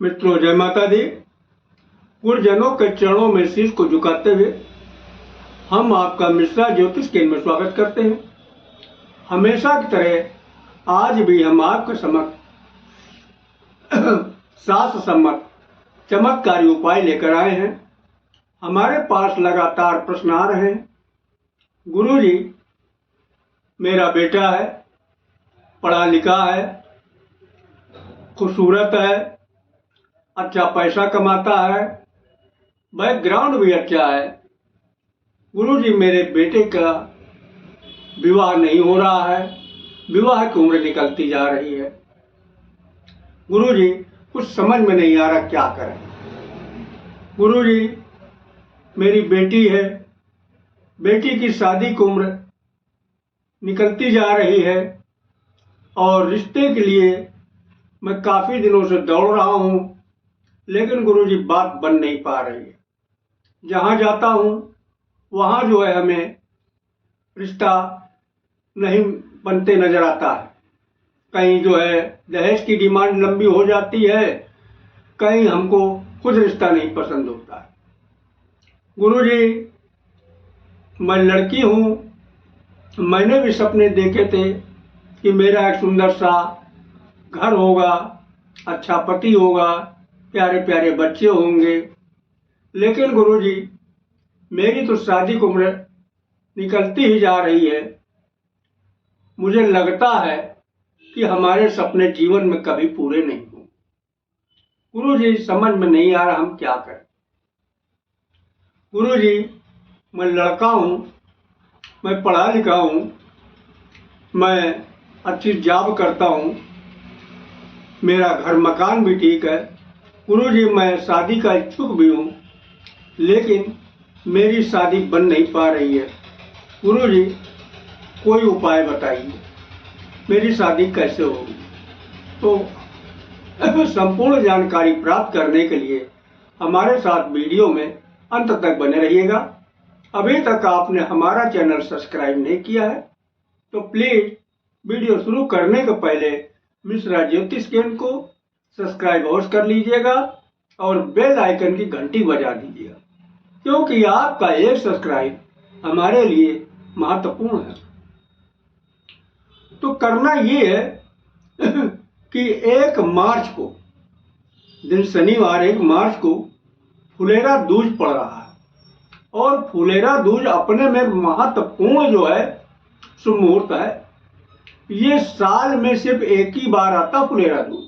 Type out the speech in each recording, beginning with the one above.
मित्रों, जय माता दी। गुरुजनों के चरणों में शीश को झुकाते हुए हम आपका मिश्रा ज्योतिष केंद्र में स्वागत करते हैं। हमेशा की तरह आज भी हम आपके समक्ष शास्त्र सम्मत चमत्कारी उपाय लेकर आए हैं। हमारे पास लगातार प्रश्न आ रहे हैं, गुरुजी मेरा बेटा है, पढ़ा लिखा है, खूबसूरत है, अच्छा पैसा कमाता है, बैकग्राउंड भी अच्छा है। गुरुजी मेरे बेटे का विवाह नहीं हो रहा है, विवाह की उम्र निकलती जा रही है। गुरुजी कुछ समझ में नहीं आ रहा क्या करें। गुरुजी मेरी बेटी है, बेटी की शादी की उम्र निकलती जा रही है और रिश्ते के लिए मैं काफ़ी दिनों से दौड़ रहा हूँ, लेकिन गुरुजी बात बन नहीं पा रही है। जहाँ जाता हूँ वहाँ जो है हमें रिश्ता नहीं बनते नजर आता है। कहीं जो है दहेज की डिमांड लंबी हो जाती है, कहीं हमको खुद रिश्ता नहीं पसंद होता है। गुरुजी मैं लड़की हूँ, मैंने भी सपने देखे थे कि मेरा एक सुंदर सा घर होगा, अच्छा पति होगा, प्यारे प्यारे बच्चे होंगे, लेकिन गुरुजी मेरी तो शादी की उम्र निकलती ही जा रही है। मुझे लगता है कि हमारे सपने जीवन में कभी पूरे नहीं होंगे। गुरुजी समझ में नहीं आ रहा हम क्या करें। गुरुजी मैं लड़का हूँ, मैं पढ़ा लिखा हूँ, मैं अच्छी जॉब करता हूँ, मेरा घर मकान भी ठीक है। गुरुजी मैं शादी का इच्छुक भी हूँ, लेकिन मेरी शादी बन नहीं पा रही है। गुरुजी कोई उपाय बताइए, मेरी शादी कैसे होगी। तो संपूर्ण जानकारी प्राप्त करने के लिए हमारे साथ वीडियो में अंत तक बने रहिएगा। अभी तक आपने हमारा चैनल सब्सक्राइब नहीं किया है तो प्लीज वीडियो शुरू करने के पहले मिश्रा ज्योतिष केंद्र को सब्सक्राइब अवश्य कर लीजिएगा और बेल आइकन की घंटी बजा दीजिएगा, क्योंकि आपका एक सब्सक्राइब हमारे लिए महत्वपूर्ण है। तो करना ये है कि 1 मार्च को, दिन शनिवार 1 मार्च को फुलेरा दूज पड़ रहा है और फुलेरा दूज अपने में महत्वपूर्ण जो है शुभ मुहूर्त है। ये साल में सिर्फ एक ही बार आता फुलेरा दूज,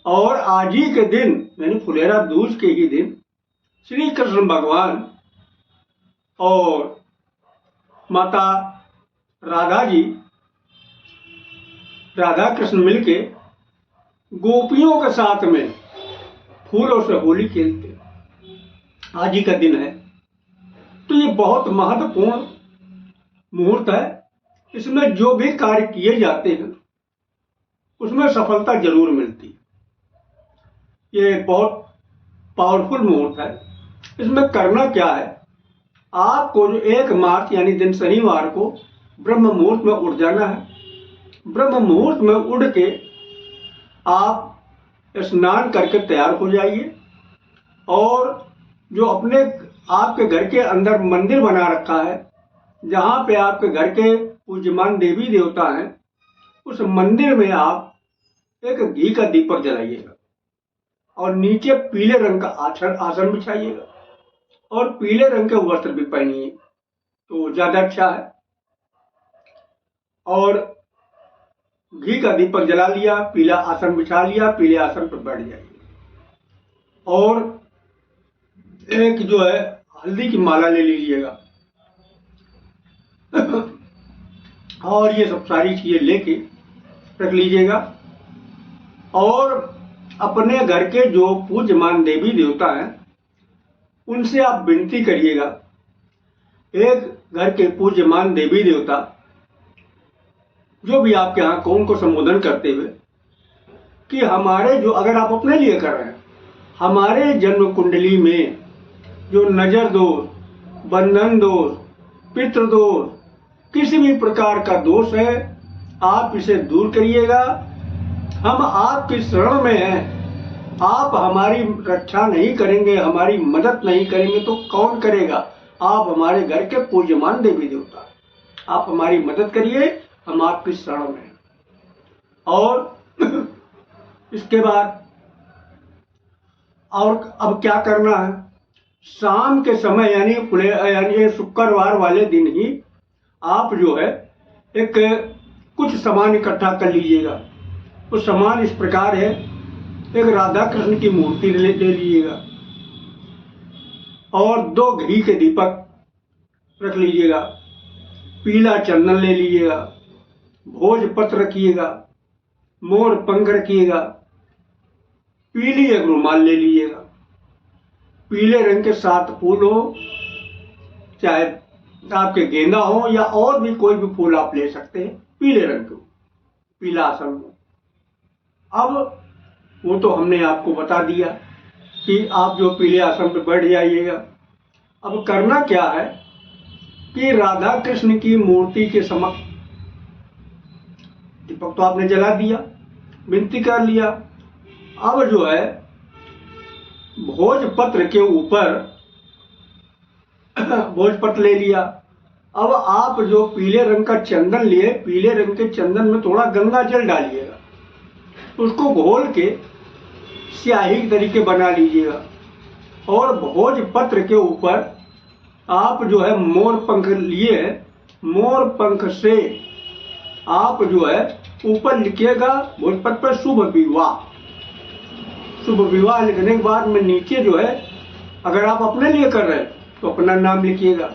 और आज ही के दिन यानी फुलेरा दूज के ही दिन श्री कृष्ण भगवान और माता राधा कृष्ण मिलके गोपियों के साथ में फूलों से होली खेलते, आज ही का दिन है। तो ये बहुत महत्वपूर्ण मुहूर्त है। इसमें जो भी कार्य किए जाते हैं उसमें सफलता जरूर मिलती है। ये बहुत पावरफुल मुहूर्त है। इसमें करना क्या है, आपको जो 1 मार्च यानी दिन शनिवार को ब्रह्म मुहूर्त में उठ जाना है। ब्रह्म मुहूर्त में उठ के आप स्नान करके तैयार हो जाइए और जो अपने आपके घर के अंदर मंदिर बना रखा है, जहाँ पे आपके घर के पूज्यमान देवी देवता हैं, उस मंदिर में आप एक घी का दीपक जलाइएगा और नीचे पीले रंग का आसन बिछाइएगा और पीले रंग के वस्त्र भी पहनिए तो ज्यादा अच्छा है। और घी का दीपक जला लिया, पीला आसन बिछा लिया, पीले आसन पर बैठ जाइए और एक जो है हल्दी की माला ले लीजिएगा और ये सब सारी चीजें लेके रख लीजिएगा और अपने घर के जो पूज्यमान देवी देवता हैं उनसे आप विनती करिएगा। एक घर के पूज्यमान देवी देवता जो भी आपके यहाँ को उनको संबोधन करते हुए कि हमारे जो, अगर आप अपने लिए कर रहे हैं, हमारे जन्म कुंडली में जो नजर दोष, बंधन दोष, पितृ दोष, किसी भी प्रकार का दोष है, आप इसे दूर करिएगा। हम आपकी शरण में हैं आप हमारी रक्षा नहीं करेंगे, हमारी मदद नहीं करेंगे तो कौन करेगा? आप हमारे घर के पूज्यमान देवी देवता, आप हमारी मदद करिए, हम आपकी शरण में। और इसके बाद और अब क्या करना है? शाम के समय यानी शुक्रवार वाले दिन ही आप जो है एक कुछ सामान इकट्ठा कर लीजिएगा। वो सामान इस प्रकार है, एक राधा कृष्ण की मूर्ति ले लीजिएगा और 2 घी के दीपक रख लीजिएगा, पीला चंदन ले लीजिएगा, भोजपत्र रखिएगा, मोर पंख रखिएगा, पीली एक रुमाल ले लीजिएगा, पीले रंग के 7 फूल हो, चाहे आपके गेंदा हो या और भी कोई भी फूल आप ले सकते हैं, पीले रंग के, पीला आसन हो। अब वो तो हमने आपको बता दिया कि आप जो पीले आसन पर बैठ जाइएगा। अब करना क्या है कि राधा कृष्ण की मूर्ति के समक्ष दीपक तो आपने जला दिया, विनती कर लिया। अब जो है भोजपत्र के ऊपर भोजपत्र ले लिया। अब आप जो पीले रंग का चंदन लिए, पीले रंग के चंदन में थोड़ा गंगा जल डालिएगा, उसको घोल के स्याही के तरीके बना लीजिएगा और भोजपत्र के ऊपर आप जो है मोर पंख लिए, मोर पंख से आप जो है ऊपर लिखिएगा भोजपत्र पर शुभ विवाह। शुभ विवाह लिखने के बाद में नीचे जो है, अगर आप अपने लिए कर रहे हैं तो अपना नाम लिखिएगा,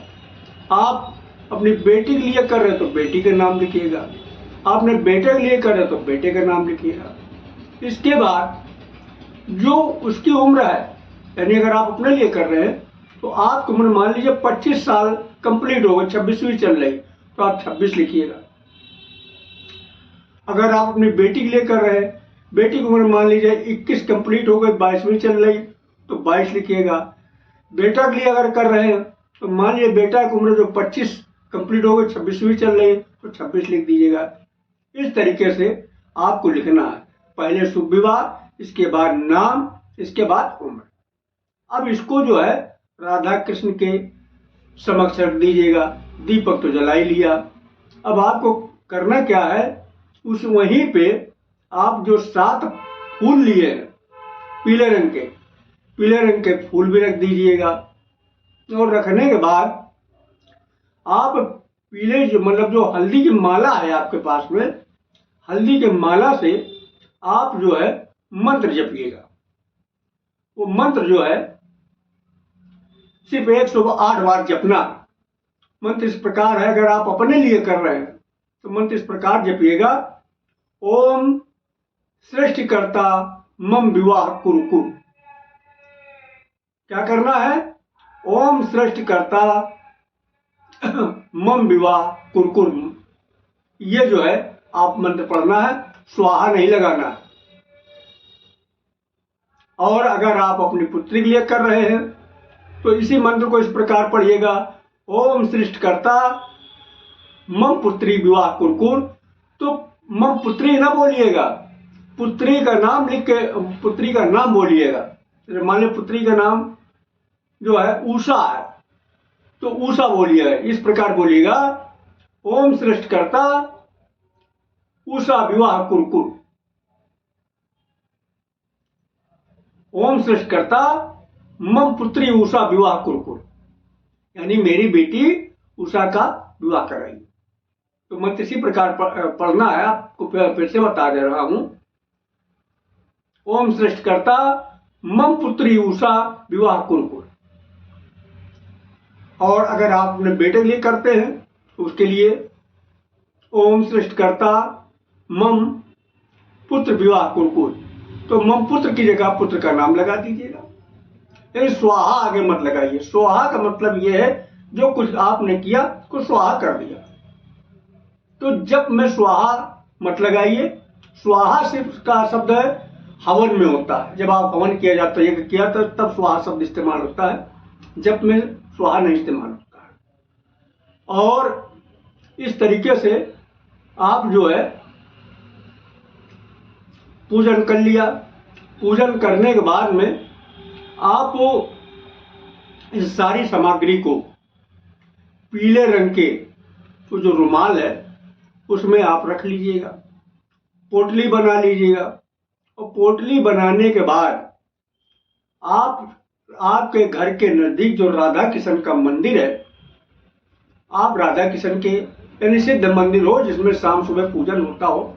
आप अपनी बेटी के लिए कर रहे हैं तो बेटी का नाम लिखिएगा, आपने बेटे के लिए कर रहे हैं तो बेटे का नाम लिखिएगा। इसके बाद जो उसकी उम्र है, यानी अगर आप अपने लिए कर रहे हैं तो आपकी उम्र मान लीजिए 25 साल कंप्लीट हो गए, 26वीं चल रही तो आप 26 लिखिएगा। अगर आप अपनी बेटी के लिए कर रहे हैं, बेटी की उम्र मान लीजिए 21 कंप्लीट हो गई, 22वीं चल रही तो 22 लिखिएगा। बेटा के लिए अगर कर रहे हैं तो मान लीजिए बेटा की उम्र जो 25 कंप्लीट हो गई, 26वीं चल रही तो 26 लिख दीजिएगा। इस तरीके से आपको लिखना है, पहले शुभ विवाह, इसके बाद नाम, इसके बाद उम्र। अब इसको जो है राधा कृष्ण के समक्ष रख दीजिएगा। दीपक तो जला ही लिया। अब आपको करना क्या है, उस वहीं पे आप जो 7 फूल लिए हैं पीले रंग के फूल भी रख दीजिएगा। और रखने के बाद आप पीले जो हल्दी की माला है आपके पास में, हल्दी के माला से आप जो है मंत्र जपिएगा। वो मंत्र जो है सिर्फ 108 बार जपना। मंत्र इस प्रकार है, अगर आप अपने लिए कर रहे हैं तो मंत्र इस प्रकार जपिएगा, ओम सृष्टिकर्ता मम विवाह कुरु कुरु। क्या करना है? ओम सृष्टिकर्ता मम विवाह कुरु कुरु। ये जो है आप मंत्र पढ़ना है, स्वाहा नहीं लगाना है। और अगर आप अपनी पुत्री के लिए कर रहे हैं तो इसी मंत्र को इस प्रकार पढ़िएगा, ओम सृष्टिकर्ता मम पुत्री विवाह कुरकुर। तो मम पुत्री ना बोलिएगा, पुत्री का नाम लिख के पुत्री का नाम बोलिएगा। मान लीजिए पुत्री का नाम जो है उषा है तो उषा बोलिएगा, इस प्रकार बोलिएगा, ओम सृष्टिकर्ता उषा विवाह कुरकुर। ओम सृष्टिकर्ता मम पुत्री उषा विवाह कुरकुर, यानी मेरी बेटी उषा का विवाह कराइए। तो मंत्र इसी प्रकार पढ़ना है, आपको फिर से बता दे रहा हूं, ओम सृष्टिकर्ता मम पुत्री उषा विवाह कुरकुर। और अगर आप अपने बेटे के लिए करते हैं तो उसके लिए ओम सृष्टिकर्ता मम पुत्र विवाह कुरकुर। तो मम पुत्र की जगह पुत्र का नाम लगा दीजिएगा, स्वाहा आगे मत लगाइए। स्वाहा का मतलब यह है जो कुछ आपने किया उसको स्वाहा कर दिया। तो जब में स्वाहा मत लगाइए। स्वाहा सिर्फ का शब्द है हवन में होता है, जब आप हवन किया जाता है, यज्ञ किया तो तब स्वाहा शब्द इस्तेमाल होता है, जब में स्वाहा नहीं इस्तेमाल होता है। और इस तरीके से आप जो है पूजन कर लिया। पूजन करने के बाद में आप इस सारी सामग्री को पीले रंग के तो जो रुमाल है उसमें आप रख लीजिएगा, पोटली बना लीजिएगा। और पोटली बनाने के बाद आपके घर के नज़दीक जो राधा कृष्ण का मंदिर है, आप राधा कृष्ण के यानी सिद्ध मंदिर हो जिसमें शाम सुबह पूजन होता हो,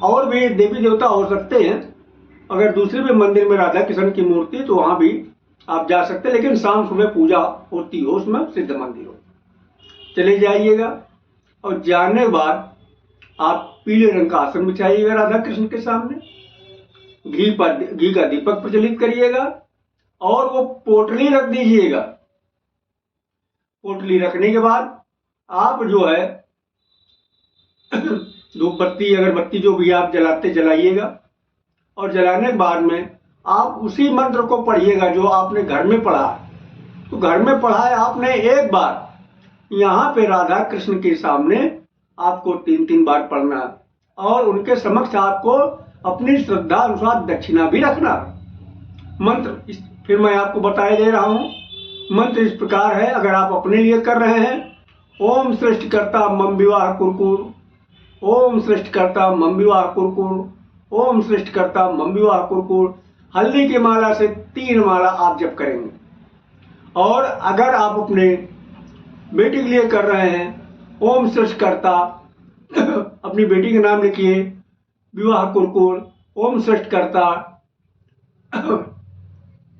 और भी देवी देवता हो सकते हैं, अगर दूसरे भी मंदिर में राधा कृष्ण की मूर्ति तो वहाँ भी आप जा सकते हैं, लेकिन शाम सुबह पूजा होती हो उसमें सिद्ध मंदिर हो, चले जाइएगा। और जाने के बाद आप पीले रंग का आसन बिछाइएगा राधा कृष्ण के सामने, घी का दीपक प्रज्वलित करिएगा और वो पोटली रख दीजिएगा। पोटली रखने के बाद आप जो है धूप बत्ती अगरबत्ती जो भी आप जलाइएगा। और जलाने के बाद में आप उसी मंत्र को पढ़िएगा जो आपने घर में पढ़ा है। तो घर में पढ़ा है आपने एक बार, यहाँ पे राधा कृष्ण के सामने आपको 3-3 बार पढ़ना है, और उनके समक्ष आपको अपनी श्रद्धा अनुसार दक्षिणा भी रखना। मंत्र फिर मैं आपको बताए दे रहा हूँ। मंत्र इस प्रकार है, अगर आप अपने लिए कर रहे हैं, ओम सृष्टिकर्ता मम विवाह कुरकुर, ओम सृष्टिकर्ता मम विवाह कुरकुर, ओम सृष्टिकर्ता मम विवाह कुरकुर, हल्दी की माला से 3 माला आप जप करेंगे। और अगर आप अपने बेटी के लिए कर रहे हैं, ओम सृष्टिकर्ता अपनी बेटी का नाम लिखिए, विवाह कुरकुर, ओम सृष्टिकर्ता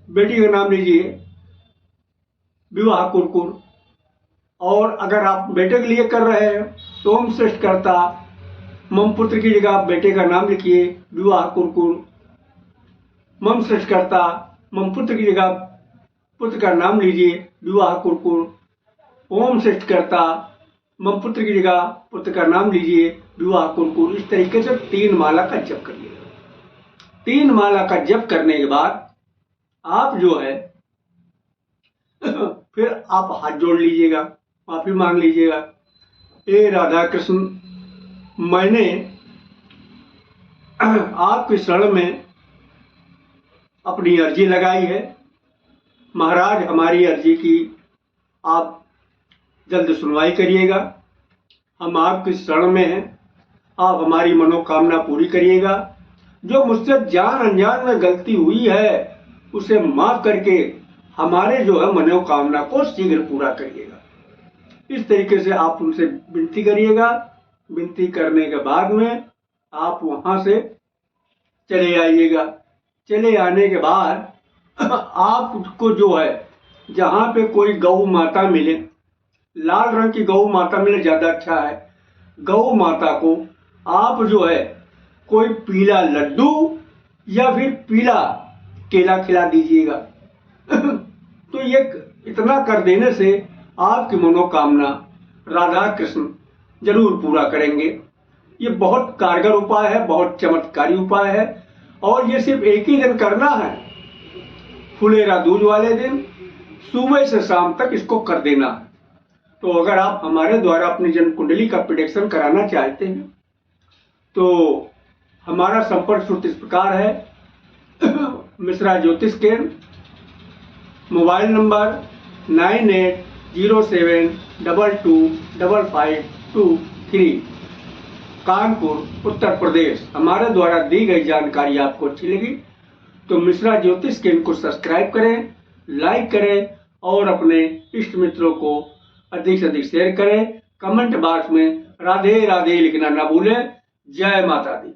बेटी का नाम लीजिए, विवाह कुरकुर। और अगर आप बेटे के लिए कर रहे हैं तो ओम सृष्टिकर्ता मम पुत्र की जगह आप बेटे का नाम लिखिए, विवाह कुरकुर। मम सृष्टिकर्ता मम पुत्र की जगह पुत्र का नाम लीजिए, विवाह कुरकुर। ओम सृष्टिकर्ता मम पुत्र की जगह पुत्र का नाम लीजिए, विवाह कुरकुर। इस तरीके से 3 माला का जप करिएगा। 3 माला का जप करने के बाद आप जो है फिर आप हाथ जोड़ लीजिएगा, माफी मांग लीजिएगा। ए राधा कृष्ण, मैंने आपके शरण में अपनी अर्जी लगाई है, महाराज हमारी अर्जी की आप जल्द सुनवाई करिएगा। हम आपकी शरण में हैं, आप हमारी मनोकामना पूरी करिएगा। जो मुझसे जान अनजान में गलती हुई है उसे माफ करके हमारे जो है मनोकामना को शीघ्र पूरा करिएगा। इस तरीके से आप उनसे विनती करिएगा। विनती करने के बाद में आप वहां से चले आइएगा। चले आने के बाद आपको जो है जहाँ पे कोई गौ माता मिले, लाल रंग की गौ माता मिले ज़्यादा अच्छा है। गौ माता को आप जो है कोई पीला लड्डू या फिर पीला केला खिला दीजिएगा। तो ये इतना कर देने से आपकी मनोकामना राधा कृष्ण जरूर पूरा करेंगे। ये बहुत कारगर उपाय है, बहुत चमत्कारी उपाय है, और ये सिर्फ एक ही दिन करना है, फुलेरा दूज वाले दिन सुबह से शाम तक इसको कर देना है। तो अगर आप हमारे द्वारा अपनी जन्म कुंडली का प्रेडिक्शन कराना चाहते हैं तो हमारा संपर्क सूत्र इस प्रकार है। मिश्रा ज्योतिष केंद्र, मोबाइल नंबर 9807225523, कानपुर उत्तर प्रदेश। हमारे द्वारा दी गई जानकारी आपको अच्छी लगी तो मिश्रा ज्योतिष केंद्र को सब्सक्राइब करें, लाइक करें और अपने इष्ट मित्रों को अधिक से अधिक शेयर करें। कमेंट बॉक्स में राधे राधे लिखना ना भूलें। जय माता दी।